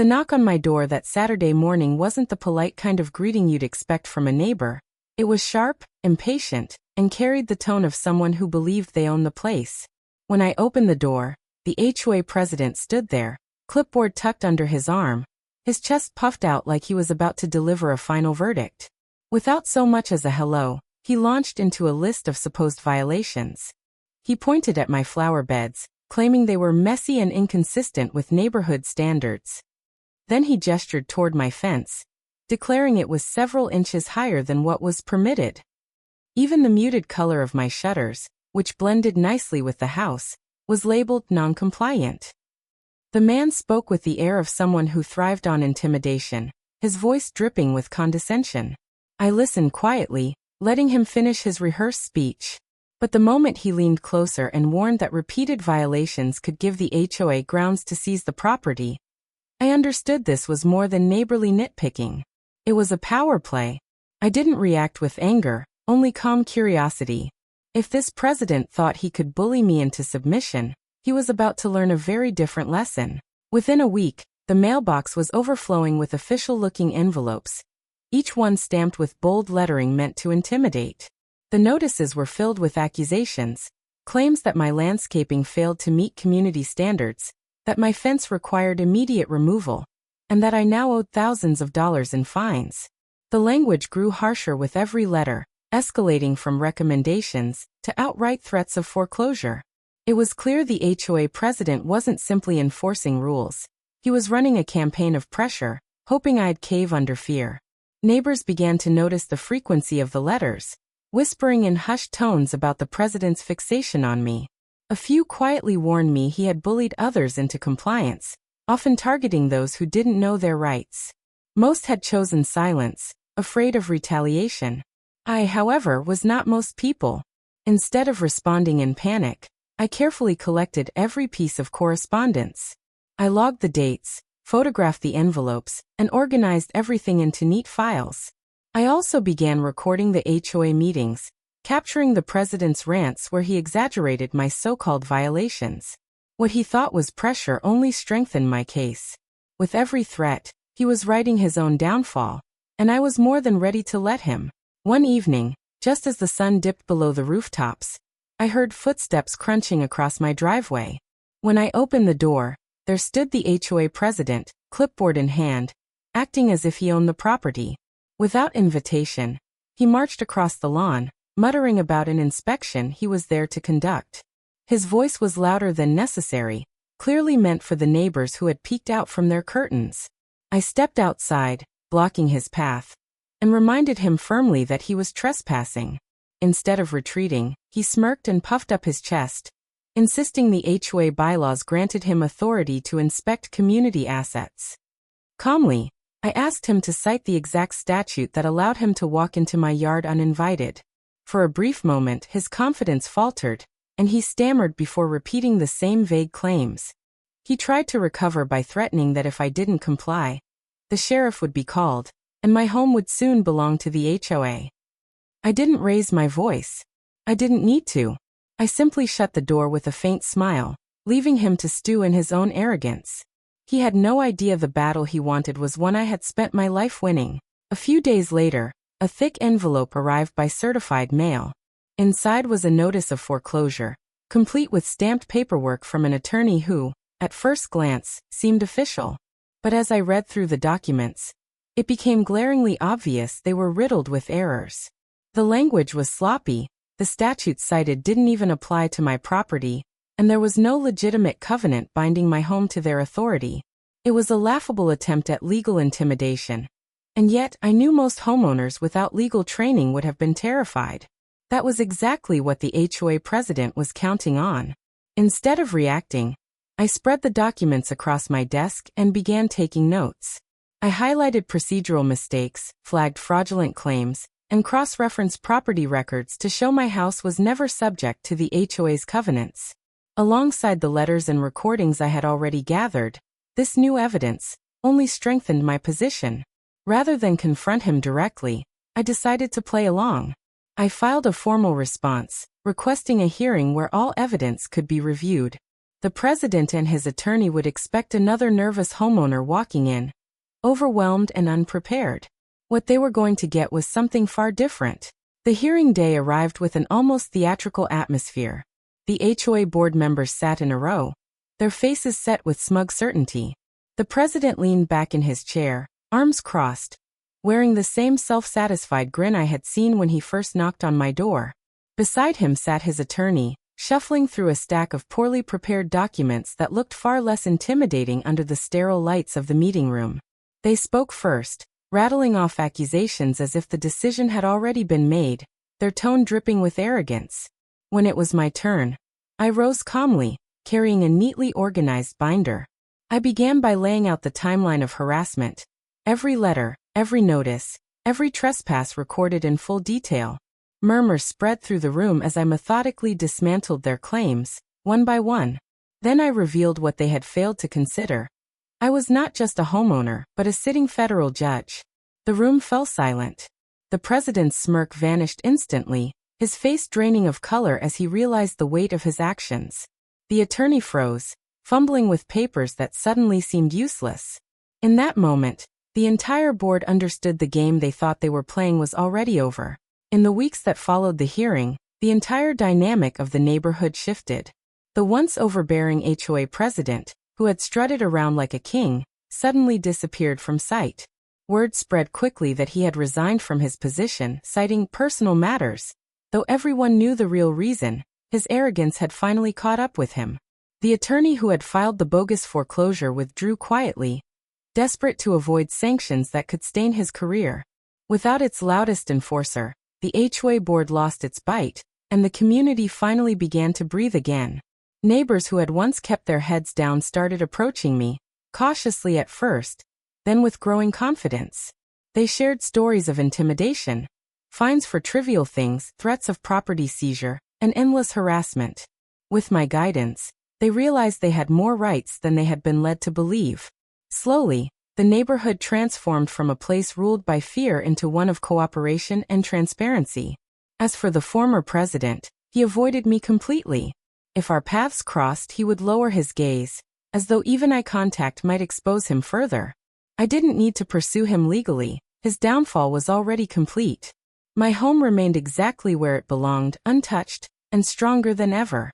The knock on my door that Saturday morning wasn't the polite kind of greeting you'd expect from a neighbor. It was sharp, impatient, and carried the tone of someone who believed they owned the place. When I opened the door, the HOA president stood there, clipboard tucked under his arm, his chest puffed out like he was about to deliver a final verdict. Without so much as a hello, he launched into a list of supposed violations. He pointed at my flower beds, claiming they were messy and inconsistent with neighborhood standards. Then he gestured toward my fence, declaring it was several inches higher than what was permitted. Even the muted color of my shutters, which blended nicely with the house, was labeled non-compliant. The man spoke with the air of someone who thrived on intimidation, his voice dripping with condescension. I listened quietly, letting him finish his rehearsed speech. But the moment he leaned closer and warned that repeated violations could give the HOA grounds to seize the property, I understood this was more than neighborly nitpicking. It was a power play. I didn't react with anger, only calm curiosity. If this president thought he could bully me into submission, he was about to learn a very different lesson. Within a week, the mailbox was overflowing with official-looking envelopes, each one stamped with bold lettering meant to intimidate. The notices were filled with accusations, claims that my landscaping failed to meet community standards, that my fence required immediate removal, and that I now owed thousands of dollars in fines. The language grew harsher with every letter, escalating from recommendations to outright threats of foreclosure. It was clear the HOA president wasn't simply enforcing rules. He was running a campaign of pressure, hoping I'd cave under fear. Neighbors began to notice the frequency of the letters, whispering in hushed tones about the president's fixation on me. A few quietly warned me he had bullied others into compliance, often targeting those who didn't know their rights. Most had chosen silence, afraid of retaliation. I, however, was not most people. Instead of responding in panic, I carefully collected every piece of correspondence. I logged the dates, photographed the envelopes, and organized everything into neat files. I also began recording the HOA meetings, capturing the president's rants where he exaggerated my so-called violations. What he thought was pressure only strengthened my case. With every threat, he was writing his own downfall, and I was more than ready to let him. One evening, just as the sun dipped below the rooftops, I heard footsteps crunching across my driveway. When I opened the door, there stood the HOA president, clipboard in hand, acting as if he owned the property. Without invitation, he marched across the lawn, muttering about an inspection he was there to conduct. His voice was louder than necessary, clearly meant for the neighbors who had peeked out from their curtains. I stepped outside, blocking his path, and reminded him firmly that he was trespassing. Instead of retreating, he smirked and puffed up his chest, insisting the HOA bylaws granted him authority to inspect community assets. Calmly, I asked him to cite the exact statute that allowed him to walk into my yard uninvited. For a brief moment, his confidence faltered, and he stammered before repeating the same vague claims. He tried to recover by threatening that if I didn't comply, the sheriff would be called, and my home would soon belong to the HOA. I didn't raise my voice. I didn't need to. I simply shut the door with a faint smile, leaving him to stew in his own arrogance. He had no idea the battle he wanted was one I had spent my life winning. A few days later, a thick envelope arrived by certified mail. Inside was a notice of foreclosure, complete with stamped paperwork from an attorney who, at first glance, seemed official. But as I read through the documents, it became glaringly obvious they were riddled with errors. The language was sloppy, the statutes cited didn't even apply to my property, and there was no legitimate covenant binding my home to their authority. It was a laughable attempt at legal intimidation. And yet, I knew most homeowners without legal training would have been terrified. That was exactly what the HOA president was counting on. Instead of reacting, I spread the documents across my desk and began taking notes. I highlighted procedural mistakes, flagged fraudulent claims, and cross-referenced property records to show my house was never subject to the HOA's covenants. Alongside the letters and recordings I had already gathered, this new evidence only strengthened my position. Rather than confront him directly, I decided to play along. I filed a formal response, requesting a hearing where all evidence could be reviewed. The president and his attorney would expect another nervous homeowner walking in, overwhelmed and unprepared. What they were going to get was something far different. The hearing day arrived with an almost theatrical atmosphere. The HOA board members sat in a row, their faces set with smug certainty. The president leaned back in his chair, arms crossed, wearing the same self-satisfied grin I had seen when he first knocked on my door. Beside him sat his attorney, shuffling through a stack of poorly prepared documents that looked far less intimidating under the sterile lights of the meeting room. They spoke first, rattling off accusations as if the decision had already been made, their tone dripping with arrogance. When it was my turn, I rose calmly, carrying a neatly organized binder. I began by laying out the timeline of harassment. Every letter, every notice, every trespass recorded in full detail. Murmurs spread through the room as I methodically dismantled their claims, one by one. Then I revealed what they had failed to consider. I was not just a homeowner, but a sitting federal judge. The room fell silent. The president's smirk vanished instantly, his face draining of color as he realized the weight of his actions. The attorney froze, fumbling with papers that suddenly seemed useless. In that moment, the entire board understood the game they thought they were playing was already over. In the weeks that followed the hearing, the entire dynamic of the neighborhood shifted. The once overbearing HOA president, who had strutted around like a king, suddenly disappeared from sight. Word spread quickly that he had resigned from his position, citing personal matters. Though everyone knew the real reason, his arrogance had finally caught up with him. The attorney who had filed the bogus foreclosure withdrew quietly, desperate to avoid sanctions that could stain his career. Without its loudest enforcer, the HOA board lost its bite, and the community finally began to breathe again. Neighbors who had once kept their heads down started approaching me, cautiously at first, then with growing confidence. They shared stories of intimidation, fines for trivial things, threats of property seizure, and endless harassment. With my guidance, they realized they had more rights than they had been led to believe. Slowly, the neighborhood transformed from a place ruled by fear into one of cooperation and transparency. As for the former president, he avoided me completely. If our paths crossed, he would lower his gaze, as though even eye contact might expose him further. I didn't need to pursue him legally, his downfall was already complete. My home remained exactly where it belonged, untouched, and stronger than ever.